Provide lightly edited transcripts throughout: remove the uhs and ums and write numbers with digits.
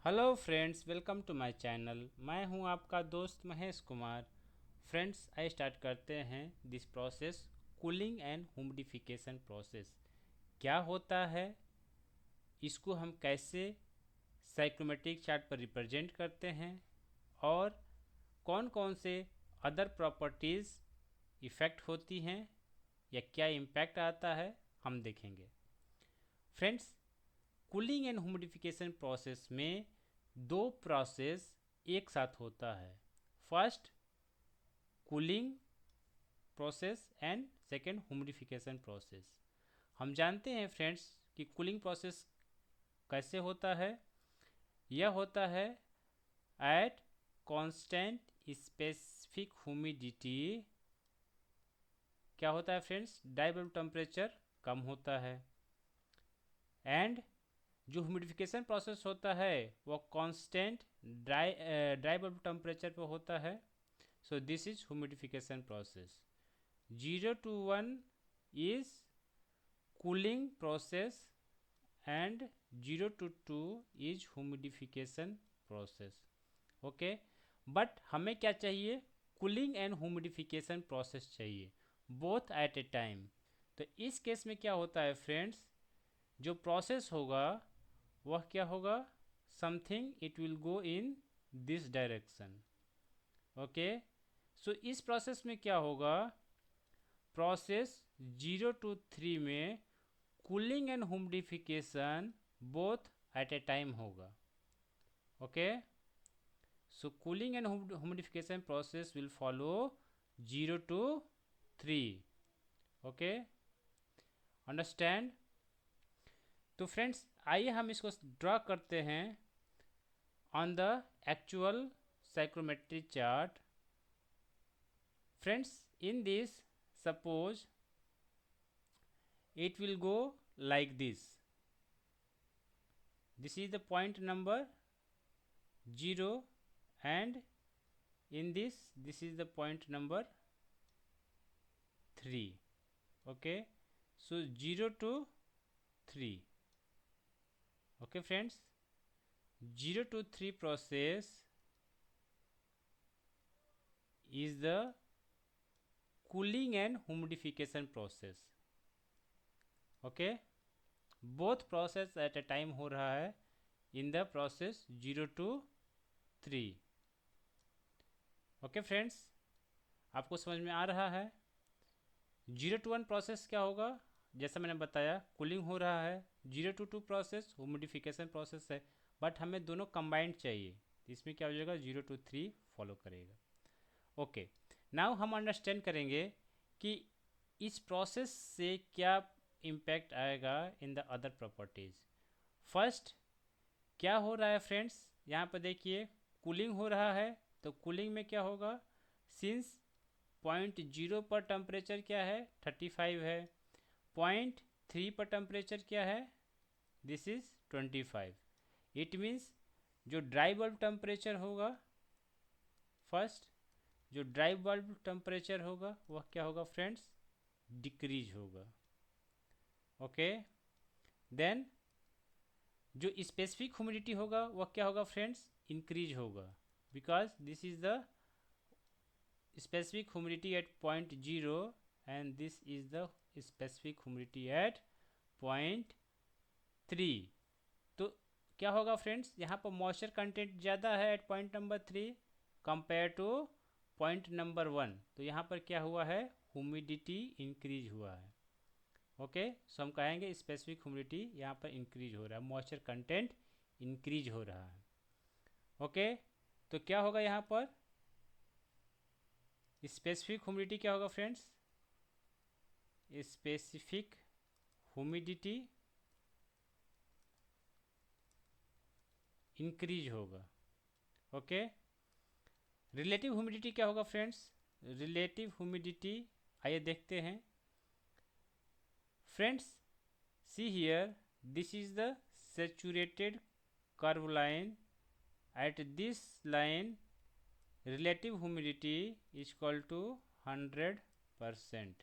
Hello friends, welcome to my channel. मैं हूं आपका दोस्त महेश कुमार। फ्रेंड्स, आइए स्टार्ट करते हैं this process, cooling and humidification process. क्या होता है, इसको हम कैसे साइक्रोमेट्रिक चार्ट पर रिप्रेजेंट करते हैं और कौन कौन से अदर प्रॉपर्टीज़ इफ़ेक्ट होती हैं या क्या इम्पैक्ट आता है, हम देखेंगे। Friends, cooling and humidification process में दो प्रोसेस एक साथ होता है। First cooling process and second humidification process. हम जानते हैं फ्रेंड्स कि कूलिंग प्रोसेस कैसे होता है। यह होता है एट कांस्टेंट स्पेसिफिक ह्यूमिडिटी। क्या होता है फ्रेंड्स, ड्राई बल्ब टेम्परेचर कम होता है। एंड जो ह्यूमिडिफिकेशन प्रोसेस होता है वो कांस्टेंट ड्राई बल्ब टेम्परेचर पे होता है। So this is humidification process. 0 to 1 is cooling process and 0 to 2 is humidification process. Okay, but हमें क्या चाहिए, कूलिंग एंड ह्यूमिडिफिकेशन प्रोसेस चाहिए, बोथ एट ए टाइम। तो इस केस में क्या होता है फ्रेंड्स, जो प्रोसेस होगा वह क्या होगा, something it will go in this direction. Okay, so इस प्रोसेस में क्या होगा, प्रोसेस 0 to 3 में cooling and humidification both at a time होगा। Okay, so cooling and humidification process will follow 0 to 3। Okay, understand. तो फ्रेंड्स, आइए हम इसको ड्रा करते हैं on the actual psychrometric chart. Friends, in this, suppose it will go like this. This is the point number 0, and in this is the point number 3. Okay, so 0 to 3. Okay friends, 0 to 3 process is the cooling and humidification process. Okay, both process at a time हो रहा है in the process 0 to 3. Okay friends, आपको समझ में आ रहा है। 0 to 1 process क्या होगा, जैसा मैंने बताया कूलिंग हो रहा है। 0 to 2 प्रोसेस ह्यूमिडिफिकेशन प्रोसेस है, बट हमें दोनों कंबाइंड चाहिए। इसमें क्या हो जाएगा, 0 to 3 फॉलो करेगा। ओके, नाउ हम अंडरस्टैंड करेंगे कि इस प्रोसेस से क्या इम्पैक्ट आएगा in the other properties. First क्या हो रहा है फ्रेंड्स, यहाँ पर देखिए कूलिंग हो रहा है, तो कूलिंग में क्या होगा, सिंस पॉइंट 0 पर टेम्परेचर क्या है, 35 है। पॉइंट 3 पर टेम्परेचर क्या है, दिस इज 25। इट मीन्स जो ड्राई बल्ब टेम्परेचर होगा, फर्स्ट जो ड्राई बल्ब टेम्परेचर होगा वह क्या होगा फ्रेंड्स, डिक्रीज होगा। ओके, देन जो स्पेसिफिक ह्यूमिडिटी होगा वह क्या होगा फ्रेंड्स, इंक्रीज होगा, because this is the specific humidity at point 0 and this is the specific humidity at point 3। तो क्या होगा फ्रेंड्स, यहाँ पर मॉइस्चर कंटेंट ज़्यादा है at point number 3 compare to point number 1। तो यहाँ पर क्या हुआ है, ह्यूमिडिटी इंक्रीज हुआ है। ओके, सो हम कहेंगे स्पेसिफिक ह्यूमिडिटी यहाँ पर इंक्रीज हो रहा है, मॉइस्चर कंटेंट इंक्रीज हो रहा है। ओके, तो क्या होगा यहाँ पर, स्पेसिफिक ह्यूमिडिटी क्या होगा फ्रेंड्स, स्पेसिफिक ह्यूमिडिटी इंक्रीज होगा। ओके, रिलेटिव ह्यूमिडिटी क्या होगा फ्रेंड्स, रिलेटिव ह्यूमिडिटी आइए देखते हैं। Friends, see here, this is the saturated curve line. At this line relative humidity is equal to 100%।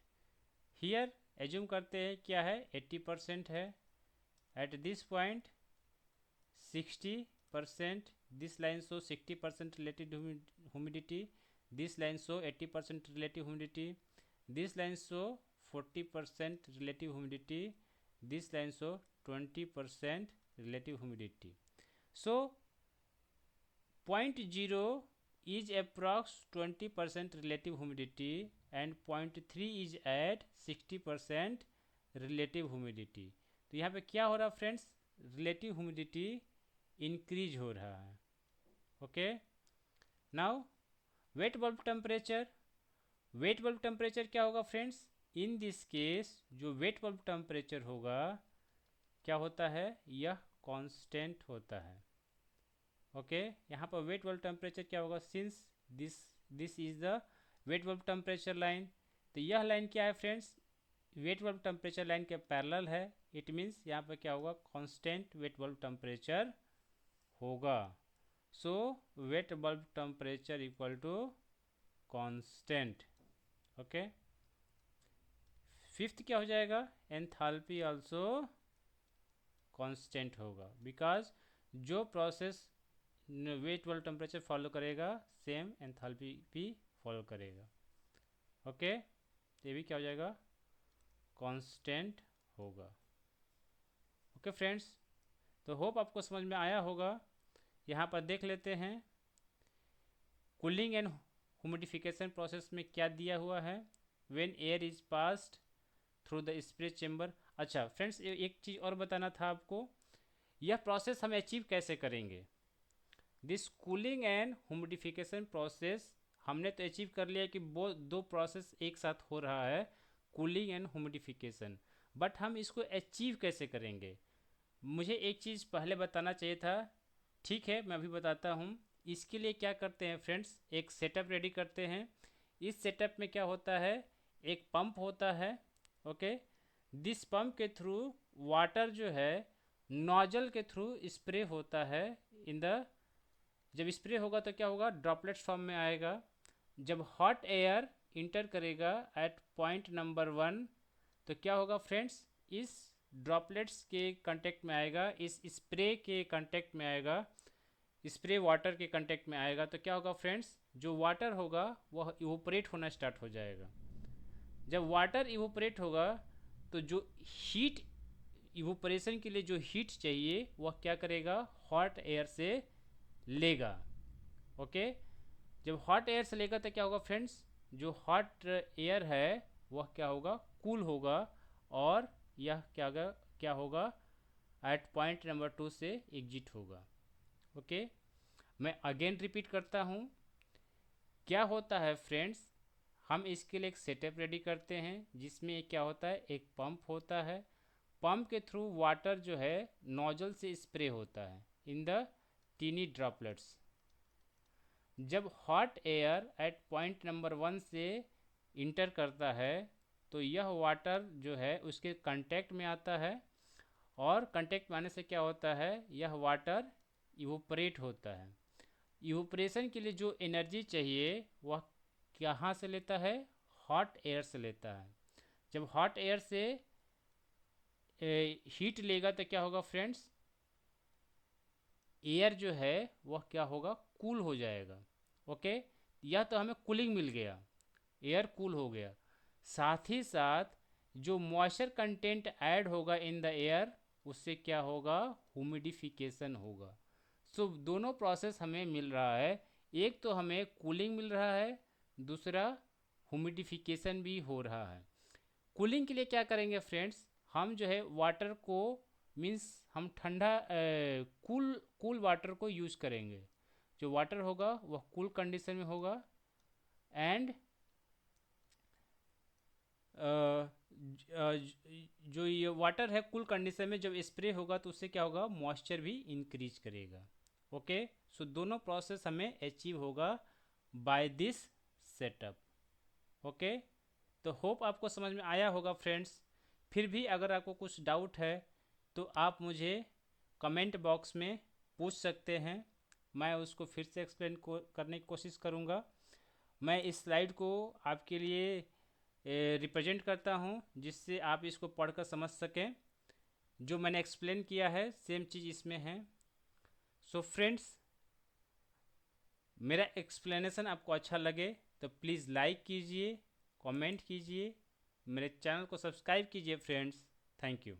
Here assume करते हैं क्या है, 80% है। At this point 60 50%, this line shows 60% relative humidity, this line show 80% relative humidity, this line show 40% relative humidity, this line show 20% relative humidity. So point 0 is approx 20% relative humidity and point 3 is at 60% relative humidity. तो यहाँ पे क्या हो रहा है friends, relative humidity increase हो रहा है. Okay, now wait bulb temperature. Wait bulb temperature क्या होगा फ्रेंड्स, इन दिस केस जो वेट बल्ब टेम्परेचर होगा क्या होता है, यह कांस्टेंट होता है. ओके, यहाँ पर वेट बल्ब टेम्परेचर क्या होगा, since this is the wet bulb temperature line. तो यह लाइन क्या है friends, wet bulb temperature line के पैरेलल है. इट मीन्स यहाँ पर क्या होगा, कांस्टेंट वेट बल्ब टेम्परेचर होगा. So wet bulb temperature equal to constant. Okay, fifth क्या हो जाएगा, एंथैल्पी आल्सो कांस्टेंट होगा, बिकॉज जो process wet bulb temperature follow करेगा सेम एंथैल्पी भी फॉलो करेगा. ओके, ये भी क्या हो जाएगा, कांस्टेंट होगा. ओके फ्रेंड्स, तो होप आपको समझ में आया होगा. यहाँ पर देख लेते हैं कूलिंग एंड ह्यूमिडिफिकेशन प्रोसेस में क्या दिया हुआ है. When air is passed through the spray chamber. अच्छा फ्रेंड्स, एक चीज़ और बताना था आपको, यह प्रोसेस हम अचीव कैसे करेंगे. This cooling and humidification process हमने तो अचीव कर लिया कि वो दो प्रोसेस एक साथ हो रहा है, कूलिंग एंड ह्यूमिडिफिकेशन. बट हम इसको अचीव कैसे करेंगे, मुझे एक चीज़ पहले बताना चाहिए था. ठीक है, मैं अभी बताता हूँ. इसके लिए क्या करते हैं फ्रेंड्स, एक सेटअप रेडी करते हैं. इस सेटअप में क्या होता है, एक पंप होता है. ओके, दिस पंप के थ्रू वाटर जो है नोजल के थ्रू स्प्रे होता है. इन द जब स्प्रे होगा तो क्या होगा, ड्रॉपलेट्स फॉर्म में आएगा. जब हॉट एयर इंटर करेगा एट पॉइंट नंबर 1 तो क्या होगा फ्रेंड्स, इस ड्रॉपलेट्स के कांटेक्ट में आएगा, इस स्प्रे के कांटेक्ट में आएगा, स्प्रे वाटर के कांटेक्ट में आएगा. तो क्या होगा फ्रेंड्स, जो वाटर होगा वह इवोपरेट होना स्टार्ट हो जाएगा. जब वाटर इवोपरेट होगा तो जो हीट इवोपरेशन के लिए जो हीट चाहिए वह क्या करेगा, हॉट एयर से लेगा. ओके, जब हॉट एयर से लेगा तो क्या होगा फ्रेंड्स, जो हॉट एयर है वह क्या होगा, कूल होगा. और यह क्या होगा एट पॉइंट नंबर 2 से एग्जिट होगा. ओके, मैं अगेन रिपीट करता हूँ. क्या होता है फ्रेंड्स, हम इसके लिए एक सेटअप रेडी करते हैं जिसमें क्या होता है, एक पंप होता है. पंप के थ्रू वाटर जो है नोजल से स्प्रे होता है इन द टीनी ड्रॉपलेट्स. जब hot air at point number 1 से इंटर करता है तो यह वाटर जो है उसके कांटेक्ट में आता है. और कांटेक्ट में आने से क्या होता है, यह वाटर इवोपरेट होता है. इवोपरेशन के लिए जो एनर्जी चाहिए वह कहाँ से लेता है, हॉट एयर से लेता है. जब हॉट एयर से हीट लेगा तो क्या होगा फ्रेंड्स, एयर जो है वह क्या होगा, कूल हो जाएगा. ओके, यह तो हमें कूलिंग मिल गया, एयर कूल हो गया. साथ ही साथ जो मॉइस्चर कंटेंट ऐड होगा इन द एयर उससे क्या होगा, ह्यूमिडिफिकेशन होगा. सो दोनों प्रोसेस हमें मिल रहा है, एक तो हमें कूलिंग मिल रहा है, दूसरा ह्यूमिडिफिकेशन भी हो रहा है. कूलिंग के लिए क्या करेंगे फ्रेंड्स, हम जो है वाटर को मीन्स हम ठंडा कूल वाटर को यूज़ करेंगे. जो वाटर होगा वह कूल कंडीशन में होगा. एंड जो ये वाटर है कूल कंडीशन में जब स्प्रे होगा तो उससे क्या होगा, मॉइस्चर भी इंक्रीज करेगा. ओके, सो दोनों प्रोसेस हमें अचीव होगा बाय दिस सेटअप. ओके, तो होप आपको समझ में आया होगा फ्रेंड्स. फिर भी अगर आपको कुछ डाउट है तो आप मुझे कमेंट बॉक्स में पूछ सकते हैं, मैं उसको फिर से एक्सप्लेन करने की कोशिश करूँगा. मैं इस स्लाइड को आपके लिए रिप्रेजेंट करता हूँ जिससे आप इसको पढ़कर समझ सकें. जो मैंने एक्सप्लेन किया है सेम चीज़ इसमें है. सो फ्रेंड्स, मेरा एक्सप्लेनेशन आपको अच्छा लगे तो प्लीज़ लाइक कीजिए, कमेंट कीजिए, मेरे चैनल को सब्सक्राइब कीजिए फ्रेंड्स। Thank you.